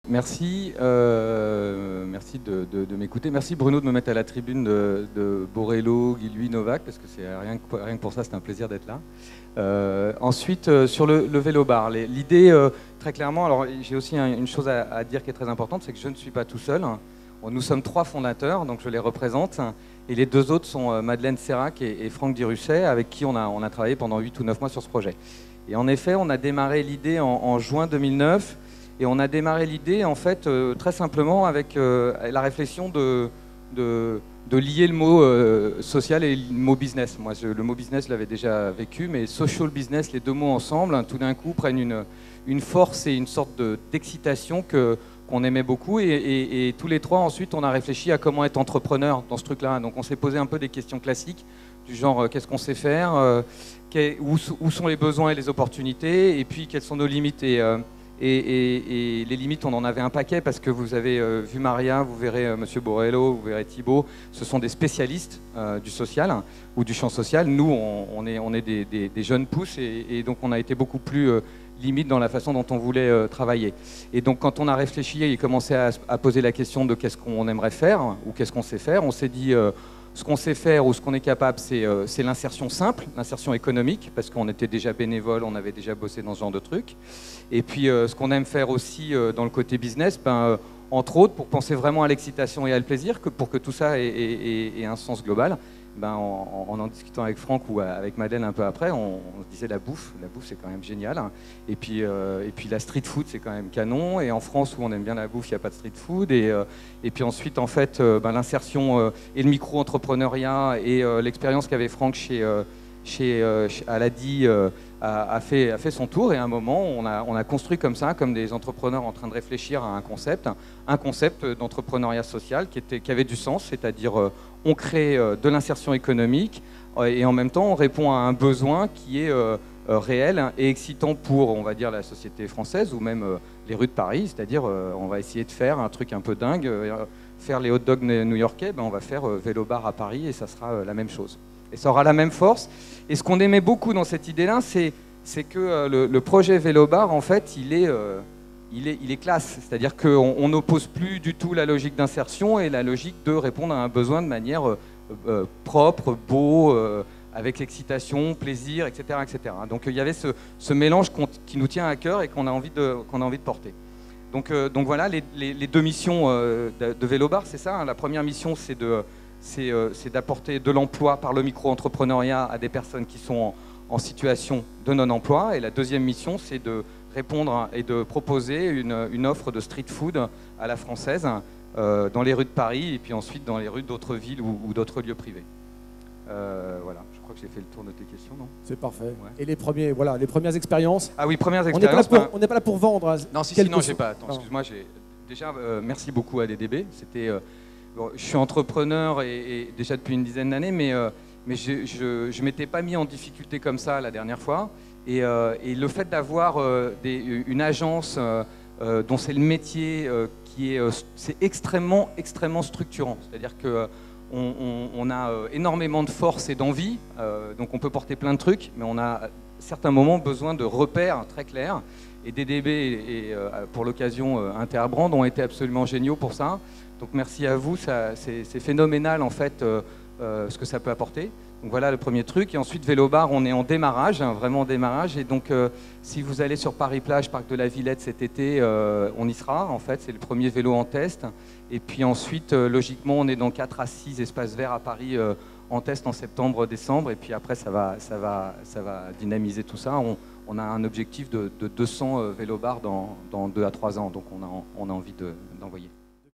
Merci, merci de m'écouter. Merci Bruno de me mettre à la tribune de Borello, Guilhuy, Novak, parce que c'est rien que pour ça, c'est un plaisir d'être là. Ensuite, sur le vélo-bar, l'idée, très clairement, alors j'ai aussi une chose à dire qui est très importante, c'est que je ne suis pas tout seul. Nous sommes 3 fondateurs, donc je les représente, et les 2 autres sont Madeleine Serrac et Franck Dirusset, avec qui on a travaillé pendant 8 ou 9 mois sur ce projet. Et en effet, on a démarré l'idée en juin 2009, et on a démarré l'idée, en fait, très simplement avec la réflexion de lier le mot social et le mot business. Moi, le mot business, je l'avais déjà vécu, mais social business, les 2 mots ensemble, tout d'un coup, prennent une force et une sorte d'excitation qu'on aimait beaucoup. Et tous les 3, ensuite, on a réfléchi à comment être entrepreneur dans ce truc-là. Donc, on s'est posé un peu des questions classiques, du genre, qu'est-ce qu'on sait faire, où sont les besoins et les opportunités, et puis, quelles sont nos limites. Et les limites, on en avait un paquet parce que vous avez vu Maria, vous verrez Monsieur Borello, vous verrez Thibaut, ce sont des spécialistes du social ou du champ social. Nous, on est des jeunes pousses et donc on a été beaucoup plus limite dans la façon dont on voulait travailler. Et donc quand on a réfléchi et commencé à poser la question de qu'est-ce qu'on aimerait faire ou qu'est-ce qu'on sait faire, on s'est dit ce qu'on sait faire ou ce qu'on est capable, c'est l'insertion simple, l'insertion économique, parce qu'on était déjà bénévole, on avait déjà bossé dans ce genre de trucs. Et puis ce qu'on aime faire aussi dans le côté business, entre autres, pour penser vraiment à l'excitation et à le plaisir, pour que tout ça ait un sens global, en discutant avec Franck ou avec Madeleine un peu après, on se disait la bouffe c'est quand même génial. Et puis la street food c'est quand même canon. Et en France où on aime bien la bouffe, il n'y a pas de street food. Et puis ensuite en fait l'insertion et le micro-entrepreneuriat et l'expérience qu'avait Franck chez Aladi a fait son tour. Et à un moment on a construit comme ça, comme des entrepreneurs en train de réfléchir à un concept d'entrepreneuriat social qui avait du sens, c'est-à-dire on crée de l'insertion économique et en même temps on répond à un besoin qui est réel et excitant pour, on va dire, la société française ou même les rues de Paris, c'est-à-dire on va essayer de faire un truc un peu dingue, faire les hot dogs new-yorkais, on va faire vélo-bar à Paris et ça sera la même chose. Et ça aura la même force. Et ce qu'on aimait beaucoup dans cette idée-là, c'est que le projet vélo-bar, en fait, il est classe, c'est-à-dire qu'on n'oppose plus du tout la logique d'insertion et la logique de répondre à un besoin de manière propre, beau, avec excitation, plaisir, etc., etc. Donc il y avait ce mélange qui nous tient à cœur et qu'on a envie de porter. Donc voilà, les 2 missions de Vélo-Bar, c'est ça. La première mission, c'est d'apporter de l'emploi par le micro-entrepreneuriat à des personnes qui sont en situation de non-emploi. Et la deuxième mission, c'est de répondre et de proposer une offre de street food à la française dans les rues de Paris et puis ensuite dans les rues d'autres villes ou d'autres lieux privés. Voilà, je crois que j'ai fait le tour de tes questions, non? C'est parfait. Ouais. Et les premières expériences? Ah oui, premières expériences. On n'est pas là pour vendre. Hein, non, non, j'ai pas. Attends, excuse-moi. Déjà, merci beaucoup à DDB. Bon, je suis entrepreneur et déjà depuis une dizaine d'années, mais je m'étais pas mis en difficulté comme ça la dernière fois. Et le fait d'avoir une agence dont c'est le métier c'est extrêmement structurant. C'est-à-dire que on a énormément de force et d'envie, donc on peut porter plein de trucs, mais on a à certains moments besoin de repères très clairs. Et DDB et pour l'occasion Interbrand ont été absolument géniaux pour ça. Donc merci à vous, c'est phénoménal en fait ce que ça peut apporter. Donc voilà le premier truc. Et ensuite Vélo-Bar, on est en démarrage, vraiment en démarrage. Et donc si vous allez sur Paris-Plage, Parc de la Villette cet été, on y sera. En fait, c'est le premier vélo en test. Et puis ensuite, logiquement, on est dans 4 à 6 espaces verts à Paris en test en septembre, décembre. Et puis après, ça va dynamiser tout ça. On a un objectif de 200 Vélo-Bars dans 2 à 3 ans. Donc on a envie d'envoyer.